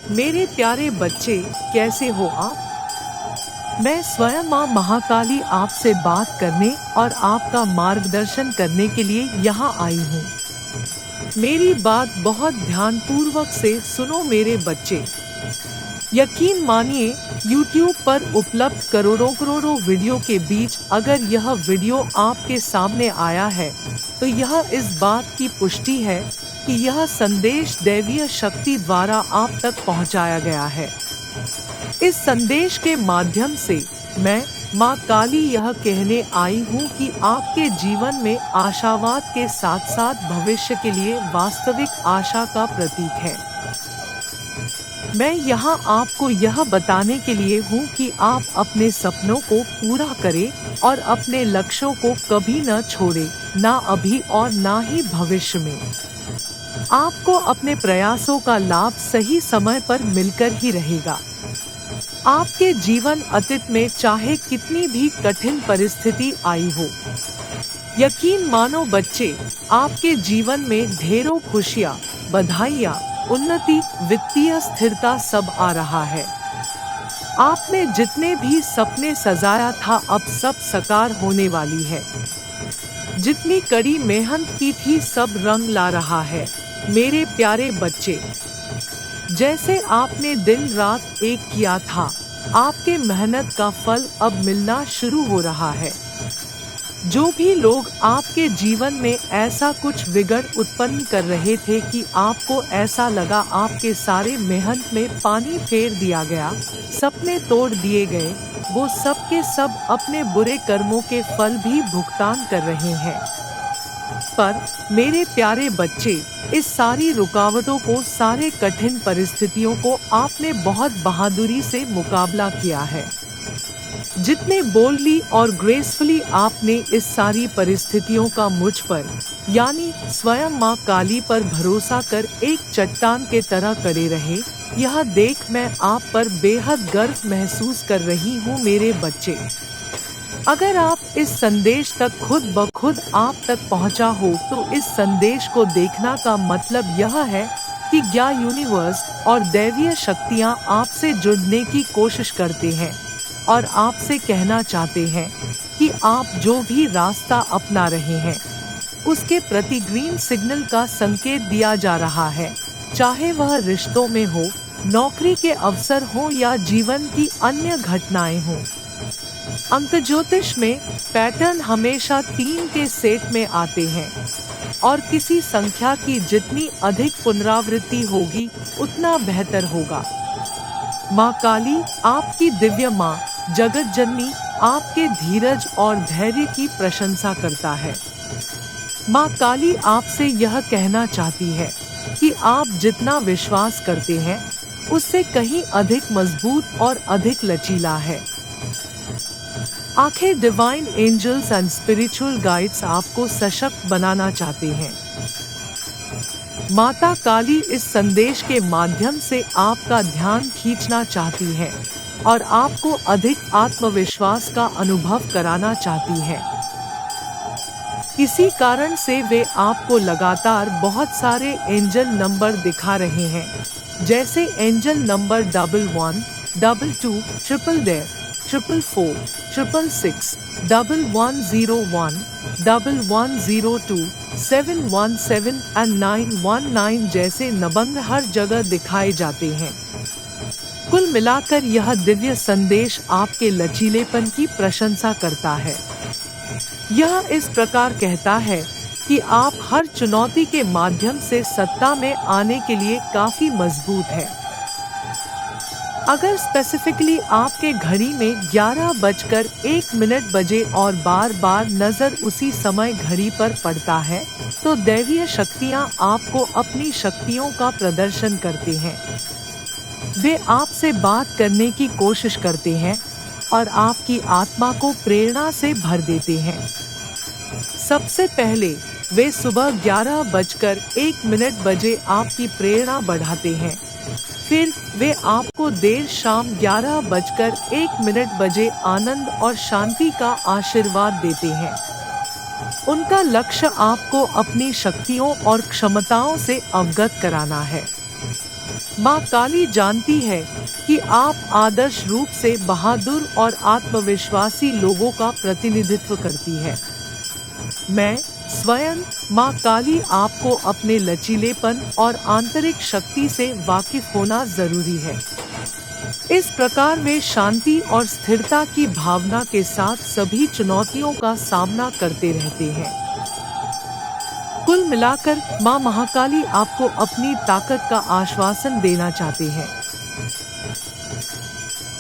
मेरे प्यारे बच्चे, कैसे हो आप? मैं स्वयं माँ महाकाली आपसे बात करने और आपका मार्गदर्शन करने के लिए यहाँ आई हूँ। मेरी बात बहुत ध्यानपूर्वक से सुनो मेरे बच्चे। यकीन मानिए, YouTube पर उपलब्ध करोड़ों करोड़ों वीडियो के बीच अगर यह वीडियो आपके सामने आया है, तो यह इस बात की पुष्टि है कि यह संदेश दैवीय शक्ति द्वारा आप तक पहुंचाया गया है। इस संदेश के माध्यम से मैं माँ काली यह कहने आई हूँ कि आपके जीवन में आशावाद के साथ साथ भविष्य के लिए वास्तविक आशा का प्रतीक है। मैं यहाँ आपको यह बताने के लिए हूँ कि आप अपने सपनों को पूरा करें और अपने लक्ष्यों को कभी न छोड़ें, ना अभी और ना ही भविष्य में। आपको अपने प्रयासों का लाभ सही समय पर मिलकर ही रहेगा। आपके जीवन अतीत में चाहे कितनी भी कठिन परिस्थिति आई हो, यकीन मानो बच्चे, आपके जीवन में ढेरों खुशियाँ, बधाइयाँ, उन्नति, वित्तीय स्थिरता सब आ रहा है। आपने जितने भी सपने सजाया था अब सब साकार होने वाली है। जितनी कड़ी मेहनत की थी सब रंग ला रहा है मेरे प्यारे बच्चे। जैसे आपने दिन रात एक किया था, आपके मेहनत का फल अब मिलना शुरू हो रहा है। जो भी लोग आपके जीवन में ऐसा कुछ बिगड़ उत्पन्न कर रहे थे कि आपको ऐसा लगा आपके सारे मेहनत में पानी फेर दिया गया, सपने तोड़ दिए गए, वो सब के सब अपने बुरे कर्मों के फल भी भुगतान कर रहे हैं। पर मेरे प्यारे बच्चे, इस सारी रुकावटों को, सारे कठिन परिस्थितियों को आपने बहुत बहादुरी से मुकाबला किया है। जितने बोल्डली और ग्रेसफुली आपने इस सारी परिस्थितियों का मुझ पर यानी स्वयं माँ काली पर भरोसा कर एक चट्टान के तरह खड़े रहे, यह देख मैं आप पर बेहद गर्व महसूस कर रही हूँ मेरे बच्चे। अगर आप इस संदेश तक खुद ब खुद आप तक पहुँचा हो तो इस संदेश को देखना का मतलब यह है कि क्या यूनिवर्स और दैवीय शक्तियाँ आपसे जुड़ने की कोशिश करते हैं और आपसे कहना चाहते हैं कि आप जो भी रास्ता अपना रहे हैं उसके प्रति ग्रीन सिग्नल का संकेत दिया जा रहा है, चाहे वह रिश्तों में हो, नौकरी के अवसर हो या जीवन की अन्य घटनाएं हों। अंक ज्योतिष में पैटर्न हमेशा 3 के सेट में आते हैं और किसी संख्या की जितनी अधिक पुनरावृत्ति होगी उतना बेहतर होगा। माँ काली, आपकी दिव्य माँ जगत जननी, आपके धीरज और धैर्य की प्रशंसा करता है। माँ काली आपसे यह कहना चाहती है कि आप जितना विश्वास करते हैं उससे कहीं अधिक मजबूत और अधिक लचीला है। आखिर divine angels and spiritual guides आपको सशक्त बनाना चाहते हैं। माता काली इस संदेश के माध्यम से आपका ध्यान खींचना चाहती है और आपको अधिक आत्मविश्वास का अनुभव कराना चाहती है। इसी कारण से वे आपको लगातार बहुत सारे एंजल नंबर दिखा रहे हैं, जैसे एंजल नंबर 11, 22, 444, 444, 666, 1101, 1102, 717 and 919 जैसे नंबर हर जगह दिखाए जाते हैं। कुल मिलाकर यह दिव्य संदेश आपके लचीलेपन की प्रशंसा करता है। यह इस प्रकार कहता है कि आप हर चुनौती के माध्यम से सत्ता में आने के लिए काफी मजबूत हैं। अगर स्पेसिफिकली आपके घड़ी में 11:01 बजे और बार बार नजर उसी समय घड़ी पर पड़ता है, तो दैवीय शक्तियां आपको अपनी शक्तियों का प्रदर्शन करते हैं। वे आपसे बात करने की कोशिश करते हैं और आपकी आत्मा को प्रेरणा से भर देते हैं। सबसे पहले वे सुबह 11:01 बजे आपकी प्रेरणा बढ़ाते हैं। फिर वे आपको देर शाम 11:01 बजे आनंद और शांति का आशीर्वाद देते हैं। उनका लक्ष्य आपको अपनी शक्तियों और क्षमताओं से अवगत कराना है। माँ काली जानती है कि आप आदर्श रूप से बहादुर और आत्मविश्वासी लोगों का प्रतिनिधित्व करती है। मैं स्वयं माँ काली आपको अपने लचीलेपन और आंतरिक शक्ति से वाकिफ होना जरूरी है। इस प्रकार वे शांति और स्थिरता की भावना के साथ सभी चुनौतियों का सामना करते रहते हैं। कुल मिलाकर माँ महाकाली आपको अपनी ताकत का आश्वासन देना चाहते हैं।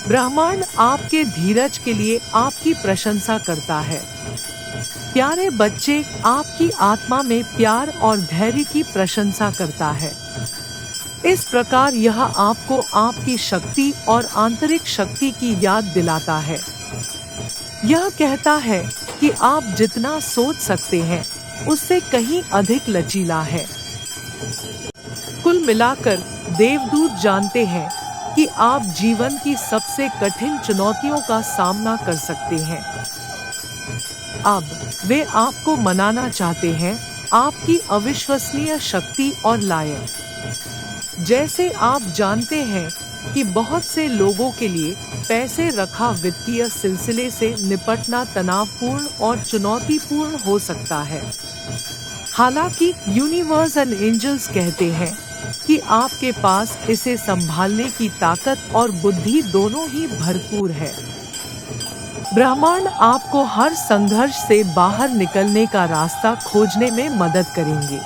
ब्रह्मांड आपके धीरज के लिए आपकी प्रशंसा करता है। प्यारे बच्चे, आपकी आत्मा में प्यार और धैर्य की प्रशंसा करता है। इस प्रकार यह आपको आपकी शक्ति और आंतरिक शक्ति की याद दिलाता है। यह कहता है कि आप जितना सोच सकते हैं उससे कहीं अधिक लचीला है। कुल मिलाकर देवदूत जानते हैं कि आप जीवन की सबसे कठिन चुनौतियों का सामना कर सकते हैं। अब वे आपको मनाना चाहते हैं आपकी अविश्वसनीय शक्ति और लायक। जैसे आप जानते हैं कि बहुत से लोगों के लिए पैसे रखा वित्तीय सिलसिले से निपटना तनावपूर्ण और चुनौतीपूर्ण हो सकता है। हालांकि यूनिवर्स एंड एंजल्स कहते हैं कि आपके पास इसे संभालने की ताकत और बुद्धि दोनों ही भरपूर है। ब्रह्मांड आपको हर संघर्ष से बाहर निकलने का रास्ता खोजने में मदद करेंगे।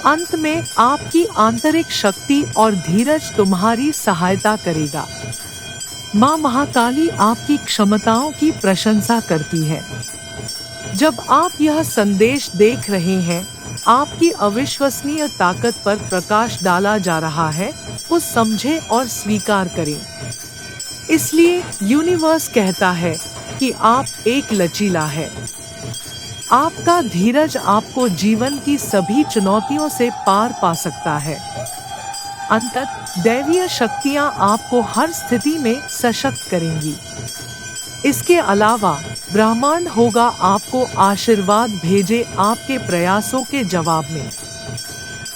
अंत में आपकी आंतरिक शक्ति और धीरज तुम्हारी सहायता करेगा। माँ महाकाली आपकी क्षमताओं की प्रशंसा करती है। जब आप यह संदेश देख रहे हैं, आपकी अविश्वसनीय ताकत पर प्रकाश डाला जा रहा है, उस समझे और स्वीकार करें। इसलिए यूनिवर्स कहता है कि आप एक लचीला है। आपका धीरज आपको जीवन की सभी चुनौतियों से पार पा सकता है। अंततः दैवीय शक्तियां आपको हर स्थिति में सशक्त करेंगी। इसके अलावा ब्रह्मांड होगा आपको आशीर्वाद भेजे आपके प्रयासों के जवाब में।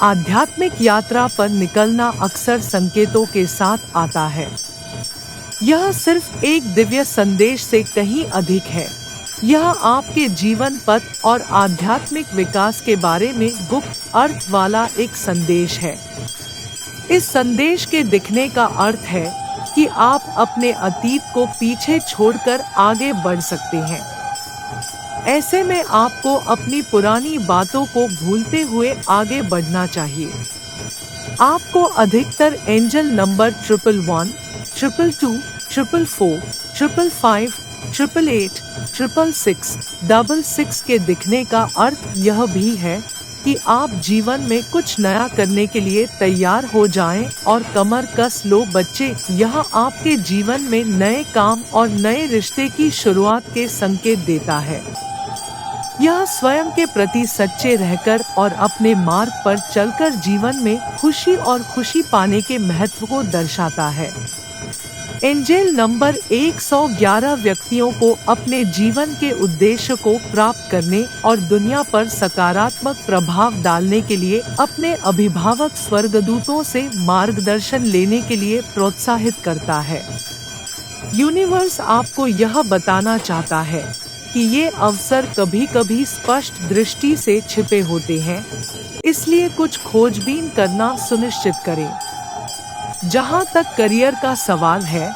आध्यात्मिक यात्रा पर निकलना अक्सर संकेतों के साथ आता है। यह सिर्फ एक दिव्य संदेश से कहीं अधिक है। यह आपके जीवन पथ और आध्यात्मिक विकास के बारे में गुप्त अर्थ वाला एक संदेश है। इस संदेश के दिखने का अर्थ है कि आप अपने अतीत को पीछे छोड़कर आगे बढ़ सकते हैं। ऐसे में आपको अपनी पुरानी बातों को भूलते हुए आगे बढ़ना चाहिए। आपको अधिकतर एंजल नंबर 111, 222, 444, 555, 888, 666, 66 के दिखने का अर्थ यह भी है कि आप जीवन में कुछ नया करने के लिए तैयार हो जाएं और कमर कस लो बच्चे। यह आपके जीवन में नए काम और नए रिश्ते की शुरुआत के संकेत देता है। यह स्वयं के प्रति सच्चे रहकर और अपने मार्ग पर चलकर जीवन में खुशी और खुशी पाने के महत्व को दर्शाता है। एंजेल नंबर 111 व्यक्तियों को अपने जीवन के उद्देश्य को प्राप्त करने और दुनिया पर सकारात्मक प्रभाव डालने के लिए अपने अभिभावक स्वर्गदूतों से मार्गदर्शन लेने के लिए प्रोत्साहित करता है। यूनिवर्स आपको यह बताना चाहता है कि ये अवसर कभी-कभी स्पष्ट दृष्टि से छिपे होते हैं, इसलिए कुछ खोजबीन करना सुनिश्चित करें। जहां तक करियर का सवाल है,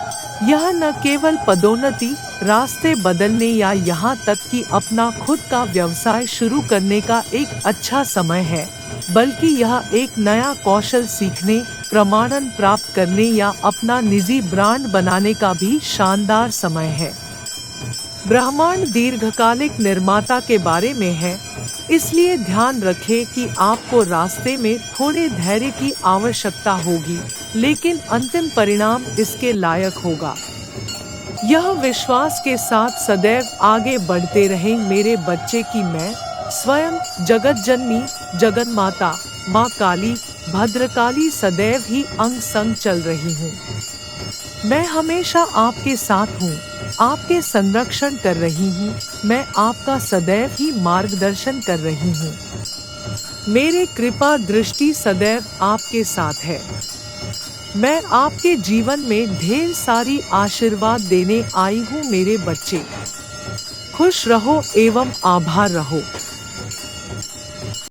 यह न केवल पदोन्नति, रास्ते बदलने या यहाँ तक कि अपना खुद का व्यवसाय शुरू करने का एक अच्छा समय है, बल्कि यह एक नया कौशल सीखने, प्रमाणन प्राप्त करने या अपना निजी ब्रांड बनाने का भी शानदार समय है। ब्रह्मांड दीर्घकालिक निर्माता के बारे में है, इसलिए ध्यान रखें कि आपको रास्ते में थोड़े धैर्य की आवश्यकता होगी, लेकिन अंतिम परिणाम इसके लायक होगा। यह विश्वास के साथ सदैव आगे बढ़ते रहें मेरे बच्चे कि मैं स्वयं जगत जननी, जगत माता, माँ काली, भद्रकाली सदैव ही अंग संग चल रही हूँ। मैं हमेशा आपके साथ हूँ, आपके संरक्षण कर रही हूँ। मैं आपका सदैव ही मार्गदर्शन कर रही हूँ। मेरे कृपा दृष्टि सदैव आपके साथ है। मैं आपके जीवन में ढेर सारी आशीर्वाद देने आई हूँ मेरे बच्चे। खुश रहो एवं आभार रहो।